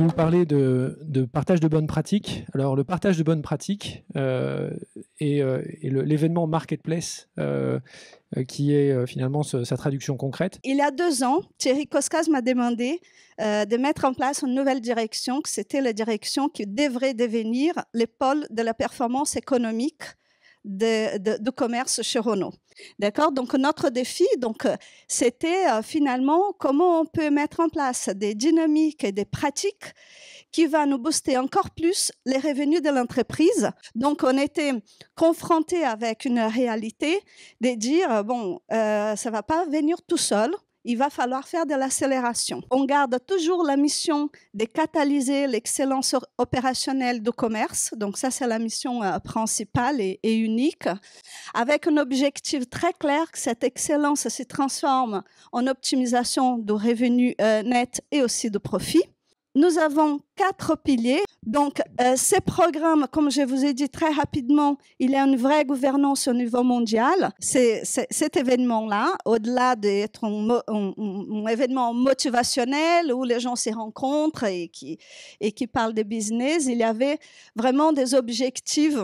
vous parler de partage de bonnes pratiques. Alors, le partage de bonnes pratiques et l'événement Marketplace, qui est finalement sa traduction concrète. Il y a 2 ans, Thierry Koskas m'a demandé de mettre en place une nouvelle direction, que c'était la direction qui devrait devenir le pôle de la performance économique de commerce chez Renault. D'accord? Donc, notre défi, c'était finalement comment on peut mettre en place des dynamiques et des pratiques qui va nous booster encore plus les revenus de l'entreprise. Donc, on était confrontés avec une réalité de dire, ça va pas venir tout seul. Il va falloir faire de l'accélération. On garde toujours la mission de catalyser l'excellence opérationnelle du commerce. Donc ça, c'est la mission principale et unique, avec un objectif très clair que cette excellence se transforme en optimisation du revenu net et aussi de profit. Nous avons 4 piliers. Donc, ces programmes, comme je vous ai dit très rapidement, il y a une vraie gouvernance au niveau mondial. Cet événement-là, au-delà d'être un événement motivationnel où les gens se rencontrent et qui parlent de business, il y avait vraiment des objectifs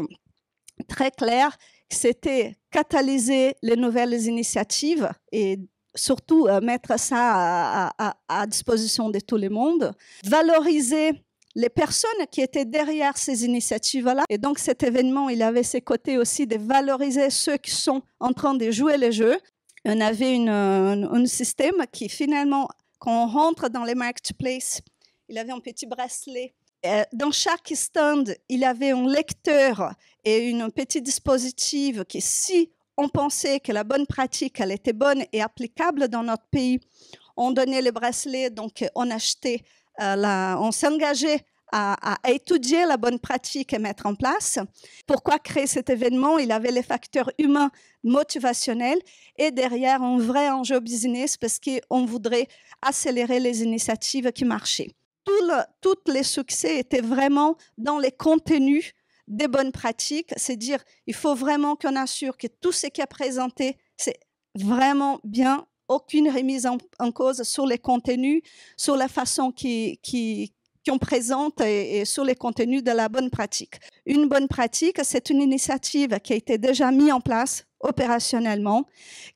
très clairs. C'était catalyser les nouvelles initiatives et surtout mettre ça à disposition de tout le monde, valoriser les personnes qui étaient derrière ces initiatives-là. Et donc, cet événement, il avait ses côtés aussi de valoriser ceux qui sont en train de jouer les jeux. On avait un système qui, finalement, quand on rentre dans les marketplaces, il avait un petit bracelet. Dans chaque stand, il y avait un lecteur et un petit dispositif qui, si on pensait que la bonne pratique, elle était bonne et applicable dans notre pays, on donnait le bracelet, donc on achetait, on s'engageait à étudier la bonne pratique et mettre en place. Pourquoi créer cet événement? Il avait les facteurs humains motivationnels et derrière un vrai enjeu business parce qu'on voudrait accélérer les initiatives qui marchaient. Tous les succès étaient vraiment dans les contenus des bonnes pratiques, c'est dire il faut vraiment qu'on assure que tout ce qui est présenté, c'est vraiment bien, aucune remise en cause sur les contenus, sur la façon qu'on présente et sur les contenus de la bonne pratique. Une bonne pratique, c'est une initiative qui a été déjà mise en place opérationnellement,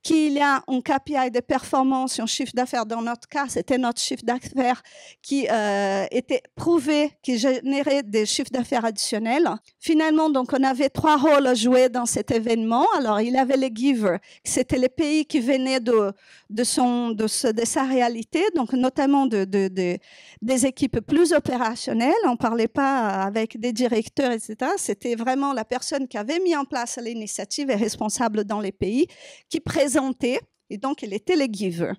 qu'il y a un KPI de performance, un chiffre d'affaires. Dans notre cas, c'était notre chiffre d'affaires qui était prouvé, qui générait des chiffres d'affaires additionnels. Finalement, donc, on avait 3 rôles à jouer dans cet événement. Alors, il y avait les givers, c'était les pays qui venaient de sa réalité, donc notamment des équipes plus opérationnelles. On ne parlait pas avec des directeurs, etc. C'était vraiment la personne qui avait mis en place l'initiative et responsable dans les pays, qui présentait, et donc il était le giver.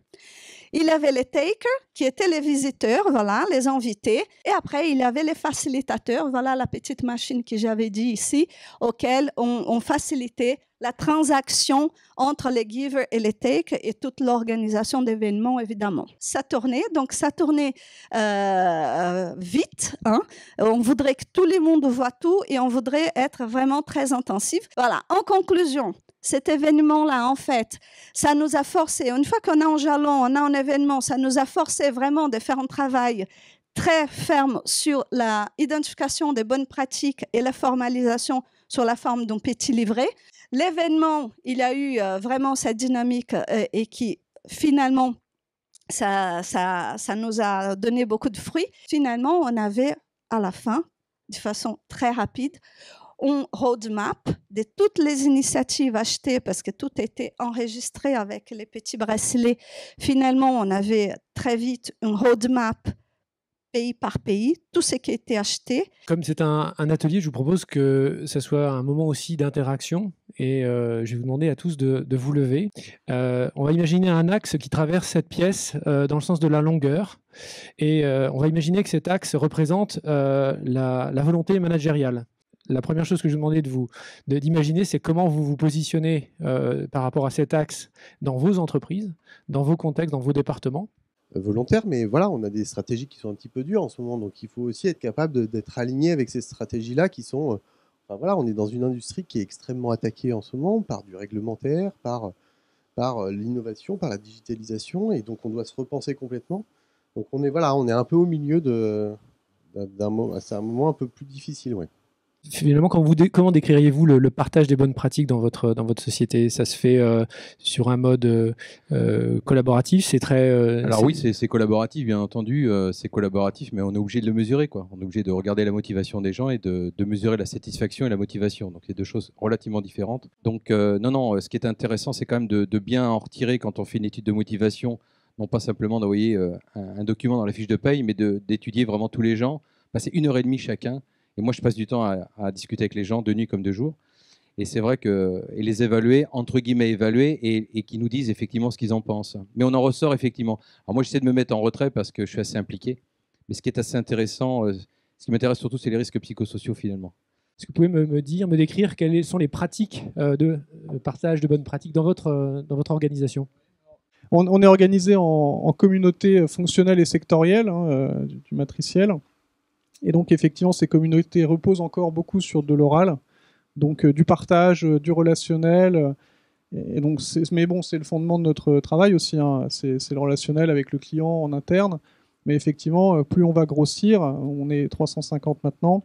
Il y avait les takers, qui étaient les visiteurs, voilà, les invités, et après il y avait les facilitateurs, voilà la petite machine que j'avais dit ici, auquel on facilitait la transaction entre les givers et les takers et toute l'organisation d'événements, évidemment. Ça tournait vite. Hein. On voudrait que tout le monde voit tout et on voudrait être vraiment très intensif. Voilà, en conclusion, cet événement-là, en fait, ça nous a forcé, une fois qu'on a un jalon, on a un événement, ça nous a forcé vraiment de faire un travail très ferme sur l'identification des bonnes pratiques et la formalisation sur la forme d'un petit livret. L'événement, il a eu vraiment cette dynamique et qui, finalement, ça nous a donné beaucoup de fruits. Finalement, on avait, à la fin, de façon très rapide, un roadmap de toutes les initiatives achetées parce que tout était enregistré avec les petits bracelets. Finalement, on avait très vite un roadmap pays par pays, tout ce qui a été acheté. Comme c'est un atelier, je vous propose que ce soit un moment aussi d'interaction et je vais vous demander à tous de vous lever. On va imaginer un axe qui traverse cette pièce dans le sens de la longueur et on va imaginer que cet axe représente la volonté managériale. La première chose que je vous demandais d'imaginer, c'est comment vous vous positionnez par rapport à cet axe dans vos entreprises, dans vos contextes, dans vos départements. Volontaire, mais voilà, on a des stratégies qui sont un petit peu dures en ce moment, donc il faut aussi être capable d'être aligné avec ces stratégies-là qui sont... voilà, on est dans une industrie qui est extrêmement attaquée en ce moment par du réglementaire, par l'innovation, par la digitalisation, et donc on doit se repenser complètement. Donc on est un peu au milieu de c'est un moment un peu plus difficile, ouais. Finalement, comment décririez-vous le partage des bonnes pratiques dans votre société? Ça se fait sur un mode collaboratif? C'est très. Alors oui, c'est collaboratif, bien entendu. C'est collaboratif, mais on est obligé de le mesurer, quoi. On est obligé de regarder la motivation des gens et de mesurer la satisfaction et la motivation. Donc, c'est deux choses relativement différentes. Donc, non, ce qui est intéressant, c'est quand même de bien en retirer quand on fait une étude de motivation, non pas simplement d'envoyer un document dans la fiche de paye, mais d'étudier vraiment tous les gens, passer 1 heure et demie chacun. Et moi, je passe du temps à discuter avec les gens, de nuit comme de jour. Et c'est vrai et les évaluer, entre guillemets évaluer, et qui nous disent effectivement ce qu'ils en pensent. Mais on en ressort effectivement. Alors moi, j'essaie de me mettre en retrait parce que je suis assez impliqué. Mais ce qui est assez intéressant, ce qui m'intéresse surtout, c'est les risques psychosociaux finalement. Est-ce que vous pouvez me décrire quelles sont les pratiques de partage de bonnes pratiques dans votre organisation? On est organisé en communautés fonctionnelles et sectorielles, du matriciel. Et donc, effectivement, ces communautés reposent encore beaucoup sur de l'oral, donc du partage, du relationnel. Et donc, mais bon, c'est le fondement de notre travail aussi. C'est le relationnel avec le client en interne. Mais effectivement, plus on va grossir, on est 350 maintenant.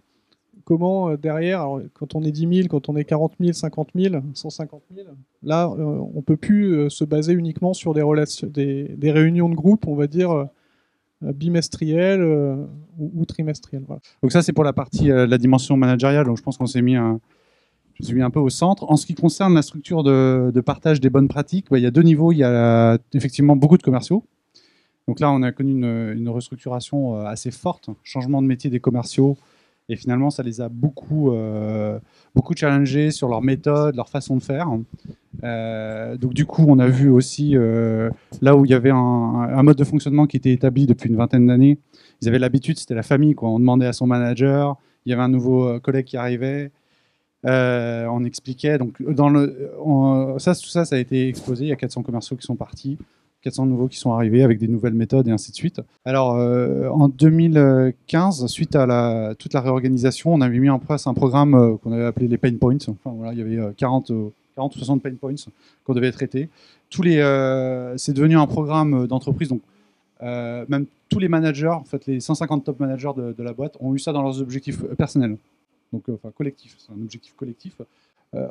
Comment derrière, alors, quand on est 10 000, quand on est 40 000, 50 000, 150 000, là, on ne peut plus se baser uniquement sur des réunions de groupe, on va dire, bimestrielles ou trimestrielles. Voilà. Donc ça, c'est pour la partie la dimension managériale. Donc je pense qu'on je me suis mis un peu au centre. En ce qui concerne la structure de partage des bonnes pratiques, il y a deux niveaux. Il y a effectivement beaucoup de commerciaux. Donc là, on a connu une restructuration assez forte, changement de métier des commerciaux. Et finalement, ça les a beaucoup challengés sur leur méthode, leur façon de faire. Donc du coup, on a vu aussi, là où il y avait un mode de fonctionnement qui était établi depuis une vingtaine d'années, ils avaient l'habitude, c'était la famille, quoi. On demandait à son manager, il y avait un nouveau collègue qui arrivait, on expliquait. Donc, tout ça a été explosé. Il y a 400 commerciaux qui sont partis. 400 nouveaux qui sont arrivés avec des nouvelles méthodes et ainsi de suite. Alors, en 2015, suite à toute la réorganisation, on avait mis en place un programme qu'on avait appelé les pain points. Enfin, voilà, il y avait 40 ou 60 pain points qu'on devait traiter. C'est devenu un programme d'entreprise. Donc, même tous les managers, en fait, les 150 top managers de la boîte ont eu ça dans leurs objectifs personnels. Donc, collectif. C'est un objectif collectif.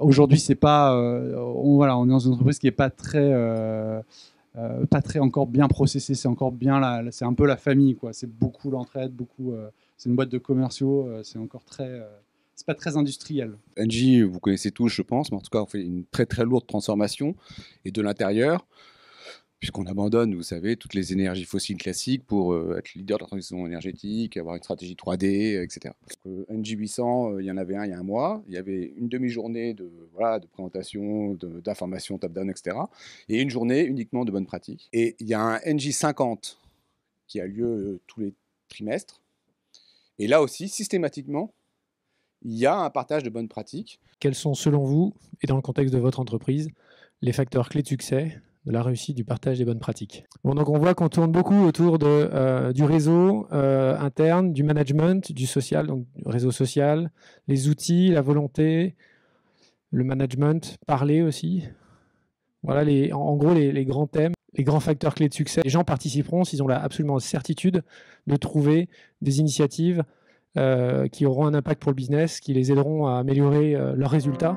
Aujourd'hui, c'est pas... on est dans une entreprise qui n'est pas très encore bien processé, c'est encore bien c'est un peu la famille, quoi. C'est beaucoup l'entraide, c'est une boîte de commerciaux, c'est encore c'est pas très industriel. Engie, vous connaissez tous, je pense, mais en tout cas, on fait une très très lourde transformation et de l'intérieur, puisqu'on abandonne, vous savez, toutes les énergies fossiles classiques pour être leader de la transition énergétique, avoir une stratégie 3D, etc. Engie 800, il y en avait un il y a un mois. Il y avait une demi-journée de présentation, d'information top-down, etc. Et une journée uniquement de bonnes pratiques. Et il y a un Engie 50 qui a lieu tous les trimestres. Et là aussi, systématiquement, il y a un partage de bonnes pratiques. Quels sont, selon vous, et dans le contexte de votre entreprise, les facteurs clés de succès de la réussite du partage des bonnes pratiques? Bon, donc on voit qu'on tourne beaucoup autour du réseau interne, du management, du social, donc du réseau social, les outils, la volonté, le management, parler aussi. Voilà en gros les grands thèmes, les grands facteurs clés de succès. Les gens participeront s'ils ont absolument certitude de trouver des initiatives qui auront un impact pour le business, qui les aideront à améliorer leurs résultats.